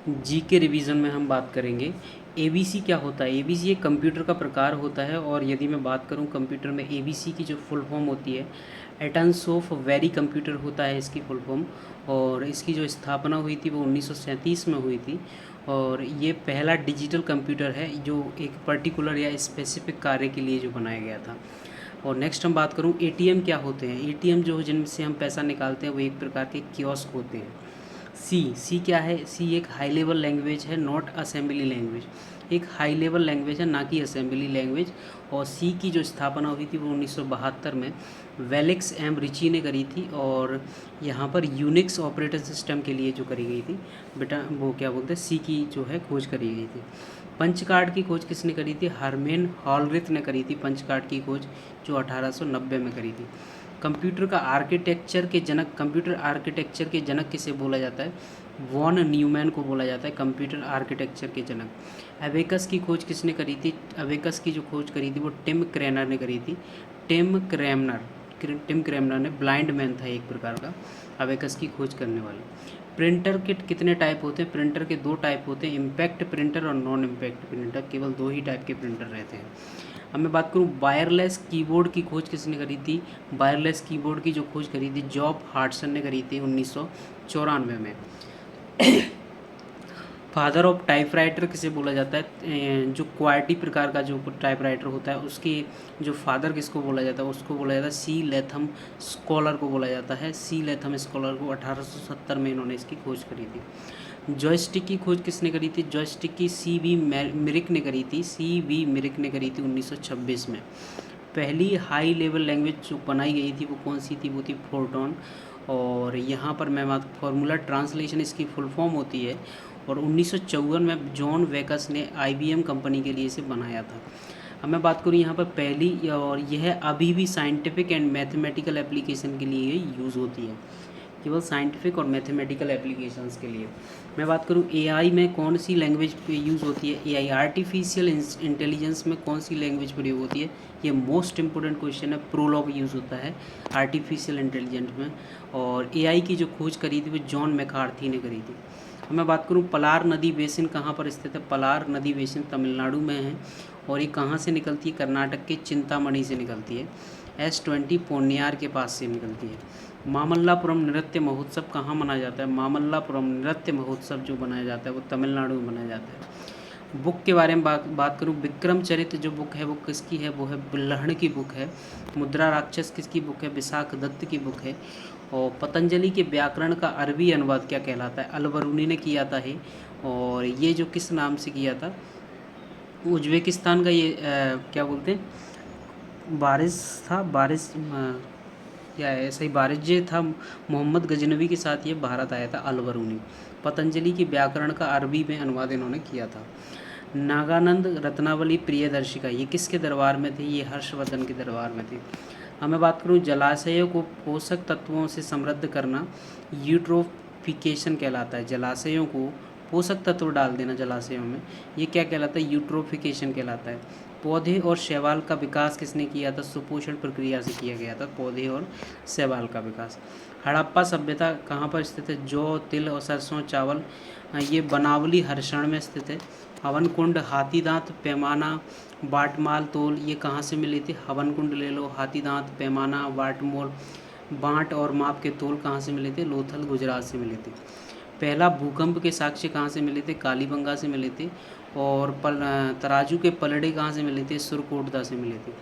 जी के रिवीजन में हम बात करेंगे एबीसी क्या होता है। एबीसी एक कंप्यूटर का प्रकार होता है और यदि मैं बात करूं कंप्यूटर में एबीसी की जो फुल फॉर्म होती है एटम्स ऑफ वेरी कंप्यूटर होता है इसकी फुल फॉर्म। और इसकी जो स्थापना हुई थी वो 1937 में हुई थी और ये पहला डिजिटल कंप्यूटर है जो एक पर्टिकुलर या स्पेसिफिक कार्य के लिए जो बनाया गया था। और नेक्स्ट हम बात करूं एटीएम क्या होते हैं। एटीएम जो जिनसे हम पैसा निकालते हैं वो एक प्रकार के कियोस्क होते हैं। सी क्या है। सी एक हाई लेवल लैंग्वेज है, नॉट असेंबली लैंग्वेज। एक हाई लेवल लैंग्वेज है, ना कि असेंबली लैंग्वेज। और सी की जो स्थापना हुई थी वो 1972 में वेलेक्स एम रिची ने करी थी और यहाँ पर यूनिक्स ऑपरेटिंग सिस्टम के लिए जो करी गई थी बेटा वो क्या बोलते हैं सी की जो है खोज करी गई थी। पंच कार्ड की खोज किसने करी थी। हरमेन हॉलरिथ ने करी थी पंच कार्ड की खोज, जो 1890 में करी थी। कंप्यूटर आर्किटेक्चर के जनक किसे बोला जाता है। वॉन न्यूमैन को बोला जाता है कंप्यूटर आर्किटेक्चर के जनक। एबेकस की खोज किसने करी थी। एबेकस की जो खोज करी थी वो टिम क्रैमर ने करी थी। टिम क्रैमर ने ब्लाइंड मैन था एक प्रकार का एबेकस की खोज करने वाले। प्रिंटर के कितने टाइप होते हैं। प्रिंटर के दो टाइप होते हैं, इम्पैक्ट प्रिंटर और नॉन इम्पैक्ट प्रिंटर। केवल दो ही टाइप के प्रिंटर रहते हैं। अब मैं बात करूँ वायरलेस कीबोर्ड की खोज किसने करी थी। वायरलेस कीबोर्ड की जो खोज करी थी जॉब हार्टसन ने करी थी 1994 में। फादर ऑफ टाइपराइटर किसे बोला जाता है। जो क्वार्टी प्रकार का जो टाइपराइटर होता है उसके जो फादर किसको बोला जाता है उसको बोला जाता है सी लेथम स्कॉलर को बोला जाता है। सी लेथम स्कॉलर को 1870 में इन्होंने इसकी खोज करी थी। जॉयस्टिक की खोज किसने करी थी। जॉयस्टिक की सी वी मिरिक ने करी थी। सी वी मिरिक ने करी थी 1926 में। पहली हाई लेवल लैंग्वेज जो बनाई गई थी वो कौन सी थी, वो थी फोर्टॉन। और यहाँ पर मैं बात फार्मूला ट्रांसलेशन इसकी फुल फॉर्म होती है और 1954 में जॉन वेकस ने IBM कंपनी के लिए इसे बनाया था। अब मैं बात करूँ यहाँ पर पहली, और यह अभी भी साइंटिफिक एंड मैथमेटिकल एप्लीकेशन के लिए यूज़ होती है, केवल साइंटिफिक और मैथमेटिकल एप्लीकेशंस के लिए। मैं बात करूँ AI में कौन सी लैंग्वेज पे यूज़ होती है। AI आर्टिफिशियल इंटेलिजेंस में कौन सी लैंग्वेज प्रयोग होती है। ये मोस्ट इंपॉर्टेंट क्वेश्चन है। प्रोलॉग यूज़ होता है आर्टिफिशियल इंटेलिजेंस में। और AI की जो खोज करी थी वो जॉन मैकार्थी ने करी थी। अब मैं बात करूँ पलार नदी बेसिन कहाँ पर स्थित है। पलार नदी बेसिन तमिलनाडु में है और ये कहाँ से निकलती है, कर्नाटक के चिंतामणि से निकलती है। S20 पोन्नियार के पास से निकलती है। मामल्लापुरम नृत्य महोत्सव कहाँ मनाया जाता है। मामल्लापुरम नृत्य महोत्सव जो मनाया जाता है वो तमिलनाडु में मनाया जाता है। बुक के बारे में बात करूँ, विक्रम चरित्र जो बुक है वो किसकी है, वो है बिल्हण की बुक है। मुद्रा राक्षस किसकी बुक है, विशाख दत्त की बुक है। और पतंजलि के व्याकरण का अरबी अनुवाद क्या कहलाता है, अलबरूनी ने किया था है। और ये जो किस नाम से किया था, उज्बेकिस्तान का ये क्या बोलते हैं बारिश था, बारिश क्या है ऐसा ही बारिश जे था। मोहम्मद गजनवी के साथ ये भारत आया था अलबरूनी। पतंजलि की व्याकरण का अरबी में अनुवाद इन्होंने किया था। नागानंद रत्नावली प्रियदर्शिका ये किसके दरबार में थी, ये हर्षवर्धन के दरबार में थी। अब मैं बात करूँ जलाशयों को पोषक तत्वों से समृद्ध करना यूट्रोफिकेशन कहलाता है। जलाशयों को पोषक तत्व डाल देना जलाशयों में, ये क्या कहलाता है, यूट्रोफिकेशन कहलाता है। पौधे और शैवाल का विकास किसने किया था, सुपोषण प्रक्रिया से किया गया था पौधे और शैवाल का विकास। हड़प्पा सभ्यता कहाँ पर स्थित है, जौ तिल और सरसों चावल ये बनावली हरिशण में स्थित है। हवन कुंड, हाथी दांत, पैमाना, बाटमाल, तोल ये कहाँ से मिले थे। हवन कुंड ले लो, हाथी दांत, पैमाना, बाटमोल, बाँट और माप के तोल कहाँ से मिले थे, लोथल गुजरात से मिले थे। पहला भूकंप के साक्ष्य कहाँ से मिले थे, कालीबंगा से मिले थे। और तराजू के पलड़े कहाँ से मिले थे, सुरकोटदा से मिले थे।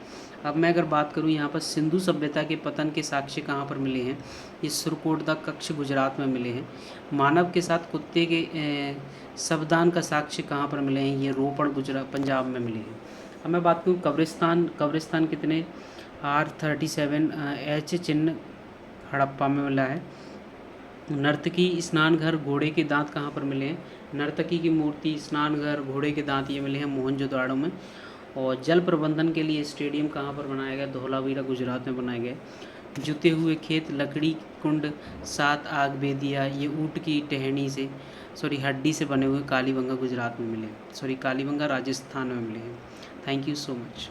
अब मैं अगर बात करूँ यहाँ पर सिंधु सभ्यता के पतन के साक्ष्य कहाँ पर मिले हैं, ये सुरकोटदा कच्छ गुजरात में मिले हैं। मानव के साथ कुत्ते के शवदान का साक्ष्य कहाँ पर मिले हैं, ये रोपड़ गुजरात पंजाब में मिले हैं। अब मैं बात करूँ कब्रिस्तान कितने, R37 H चिन्ह हड़प्पा में मिला है। नर्तकी स्नान घर, घोड़े के दांत कहाँ पर मिले हैं, नर्तकी की मूर्ति, स्नान घर, घोड़े के दांत ये मिले हैं मोहनजोदाड़ो में। और जल प्रबंधन के लिए स्टेडियम कहाँ पर बनाया गया, धौलावीरा गुजरात में बनाया गया। जुते हुए खेत, लकड़ी कुंड, 7 आग बेदिया ये ऊँट की टहनी से हड्डी से बने हुए कालीबंगा गुजरात में मिले, कालीबंगा राजस्थान में मिले हैं। Thank you so much.